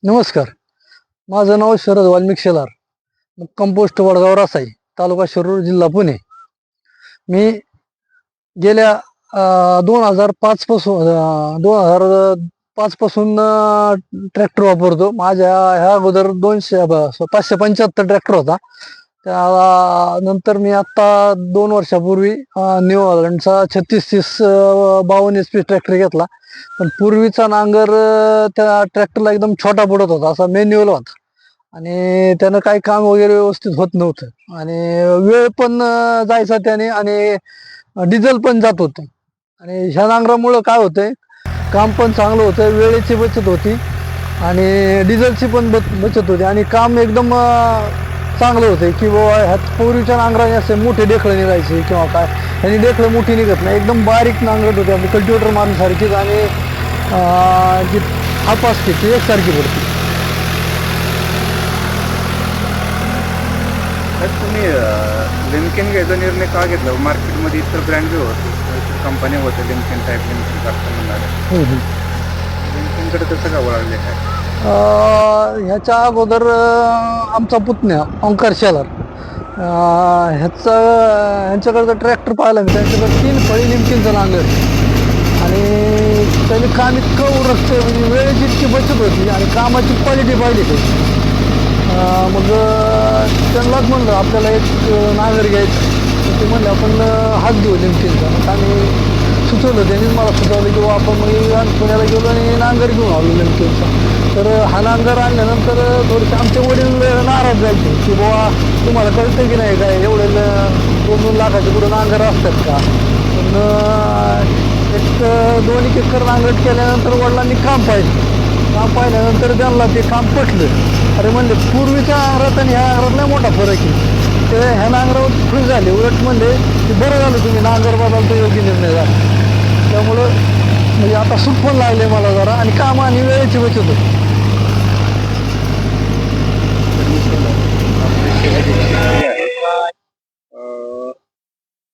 नमस्कार. माझं नाव शरद वाल्मिक शेलार. कंपोस्ट वडगाव रासाई, तालुका शिरूर, जिल्हा पुणे. मी गेल्या 2005 पासून 2005 पासून ट्रॅक्टर वापरतो. माझ्या ह्या अगोदर 575 ट्रॅक्टर होता. त्या नंतर मी आता 2 वर्षापूर्वी न्यू हॉलंडचा 3630 52 HP ट्रॅक्टर घेतला. पण पूर्वीचा नांगर त्या ट्रॅक्टरला एकदम छोटा पडत होता, असा मॅन्युअल होता आणि त्यानं काही काम वगैरे व्यवस्थित होत नव्हतं आणि वेळ पण जायचा त्याने आणि डिझेल पण जात होतं. आणि ह्या नांगरामुळं काय होतंय, काम पण चांगलं होतं, वेळेची बचत होती आणि डिझेलची पण बचत होती आणि काम एकदम चांगलं होतं की बाबा ह्यात पूर्वीच्या नांगराने असे मोठे डेखळं निघायचे किंवा काय, ह्यानी डेखळं मोठी निघत नाही, एकदम बारीक नांगरत होते. आपली कल्टिवेटर मारण्यासारखीच आणि जी हाप असते ती एकसारखी पडते. तुम्ही लिमकेन घ्यायचा निर्णय का घेतला? मार्केटमध्ये इतर ब्रँड जे होते, इतर कंपन्या होत्या लिमकेन टाईप, लिमकेन करता म्हणणाऱ्या, लिमकेनकडे कसं का वळाले काय? ह्याच्या अगोदर आमचा पुतण्या ओंकार शेलार, ह्यांच्याकडचं ट्रॅक्टर पाहिला मी. त्यांच्याकडे 3 फळी लिमकेनचं नांगर आणि त्यांनी काम इतकं उरकतं, म्हणजे वेळेची इतकी बचत होती आणि कामाची क्वालिटी पाहिली ते. मग त्यांनाच म्हणलं आपल्याला एक नांगर घ्यायचं. ते म्हणलं आपण हात घेऊ लिमकेनचा. मग आम्ही सुचवलं, त्यांनीच मला सुचवलं की आपण मग पुण्याला गेलो आणि नांगर घेऊन आलो लिमकेनचा. तर हा नांगर आणल्यानंतर थोडेसे आमचे वडील नाराज जायचे की बाबा तुम्हाला कळतं की नाही काय, एवढे 2-2 लाखाचे पुढे नांगर असतात का. पण एक 2 एकर नांगरट केल्यानंतर वडिलांनी काम पाहिल्यानंतर त्यांना ते काम पटलं. अरे म्हणले पूर्वीच्या नांगरात आणि ह्या नांगरात लय मोठा फरक आहे. ते ह्या नांगरावर खुश झाले, उलट म्हणले की बरं झालं तुम्ही नांगर बदलता योग्य निर्णय झाला. त्यामुळं म्हणजे आता सुख पण लागले मला जरा आणि काम आणि वेळेची बचत होती.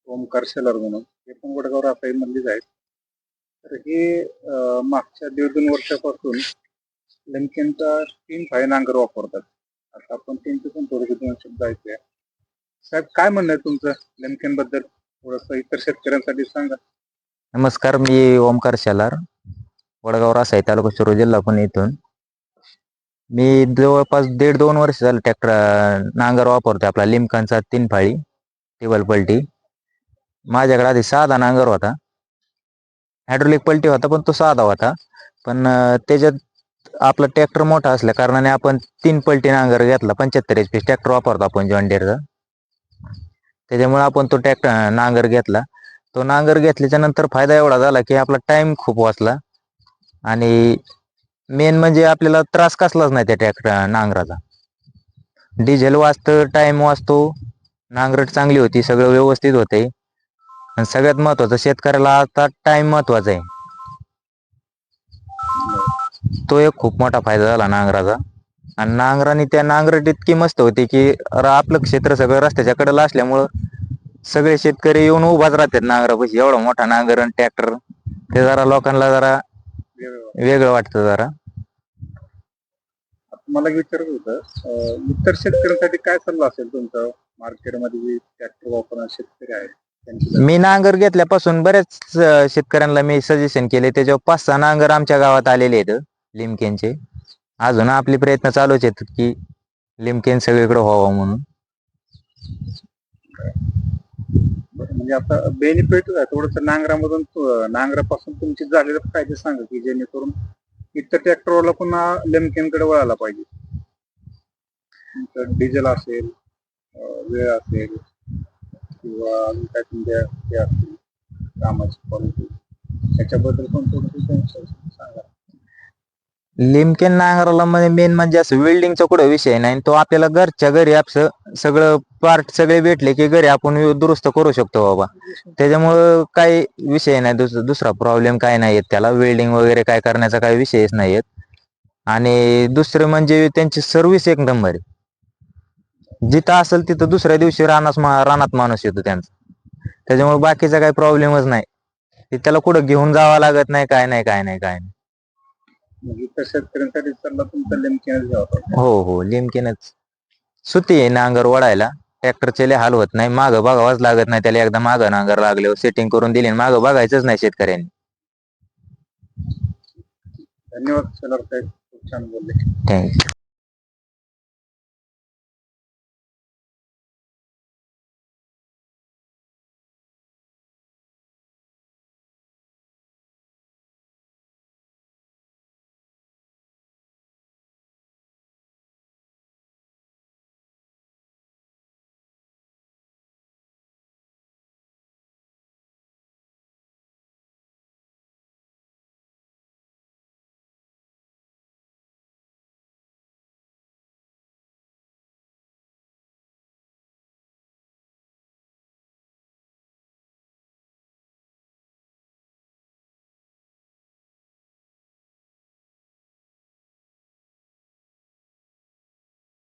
ओमकार शेलार म्हणून, हे पण वडगाव रासाई मधलीच आहेत. तर हे मागच्या 1.5-2 वर्षापासून लिमकेनचा 3 फाळी नांगर वापरतात. आता आपण त्यांचे पण थोडेसे 2 शब्द ऐकूया. साहेब, काय म्हणणं आहे तुमचं लिमकेन बद्दल? थोडंसं इतर शेतकऱ्यांसाठी सांगा. नमस्कार, मी ओमकार शेलार, वडगाव रासाई, तालुका शिरूर, जिल्हा पुणे इथून. मी जवळपास 1.5-2 वर्ष झालं ट्रॅक्टर नांगर वापरतो. आपला लिमकनचा 3 फाळी टेबल पलटी. माझ्याकडे आधी साधा नांगर होता, हायड्रोलिक पलटी होता, पण तो साधा होता. पण त्याच्यात आपला ट्रॅक्टर मोठा असल्या कारणाने आपण 3 पलटी नांगर घेतला. 75 HP ट्रॅक्टर वापरतो आपण जॉन डिअरचा. त्याच्यामुळे आपण तो नांगर घेतला. तो नांगर घेतल्याच्या नंतर फायदा एवढा झाला की आपला टाइम खूप वाचला आणि मेन म्हणजे आपल्याला त्रास कसलाच नाही त्या नांगराचा. डिझेल वाचतं, टाइम वाचतो, नांगरट चांगली होती, सगळं व्यवस्थित होते. आणि सगळ्यात महत्वाचं, शेतकऱ्याला आता टाइम महत्वाचा आहे, तो एक खूप मोठा फायदा झाला नांगराचा. आणि नांगराने त्या नांगरट इतकी मस्त होती की आपलं क्षेत्र सगळं रस्त्याच्या कडेला असल्यामुळं सगळे शेतकरी येऊन उभाच राहतात नांगरापाशी. एवढा मोठा नांगर आणि ट्रॅक्टर, ते जरा लोकांना जरा वेगळं वाटतं जरा. मला विचारायचं होतं, इतर शेतकऱ्यांसाठी काय सल्ला असेल तुमचा? मार्केटमध्ये जे ट्रॅक्टर वापरणारे शेतकरी आहेत त्यांच्यासाठी. मी नांगर घेतल्यापासून बऱ्याच शेतकऱ्यांना मी सजेशन केले. त्याच्यावर 5-6 नांगर आमच्या गावात आलेले आहेत लिमकेनचे. अजून आपले प्रयत्न चालूच आहेत की लिमकेन सगळीकडे व्हावं म्हणून. म्हणजे आता बेनिफिट थोडस नांगरामधून, नांगरापासून तुमचे झालेले फायदे सांगा की जेणेकरून इतर ट्रॅक्टरवाला पुन्हा लिमकेनकडे वळायला पाहिजे. डिझेल असेल, वेळ असेल किंवा काय तुमच्या हे असतील कामाची क्वालिटी, त्याच्याबद्दल पण थोडं सांगा. लिमकेन नांगराला मेन म्हणजे असं वेल्डिंगचा कुठं विषय नाही. तो आपल्याला घरच्या घरी आपलं सगळं पार्ट सगळे भेटले की घरी आपण दुरुस्त करू शकतो बाबा. त्याच्यामुळं काही विषय नाही, दुसरा प्रॉब्लेम काय नाही येत त्याला. वेल्डिंग वगैरे काय करण्याचा काही विषयच नाही येत. आणि दुसरं म्हणजे त्यांची सर्व्हिस एक नंबर आहे. जिथं असेल तिथं दुसऱ्या दिवशी रानात माणूस येतो त्यांचा. त्याच्यामुळे बाकीचा काही प्रॉब्लेमच नाही. त्याला कुठं घेऊन जावं लागत नाही, काय नाही. म्हणजे इतर शेतकऱ्यांसाठी सल्ला तुमचा लिमकेनच घ्यावा वाटतं. हो हो लिमकेनच सुती आहे नांगर वडायला. ट्रॅक्टरचे लय हाल होत नाही, मागं बघावंच लागत नाही त्याला. एकदा मागं नांगर लागले सेटिंग करून दिली, मागं बघायचंच नाही शेतकऱ्यांनी. धन्यवाद शेलार साहेब, खूप छान बोलले. थँक्यू.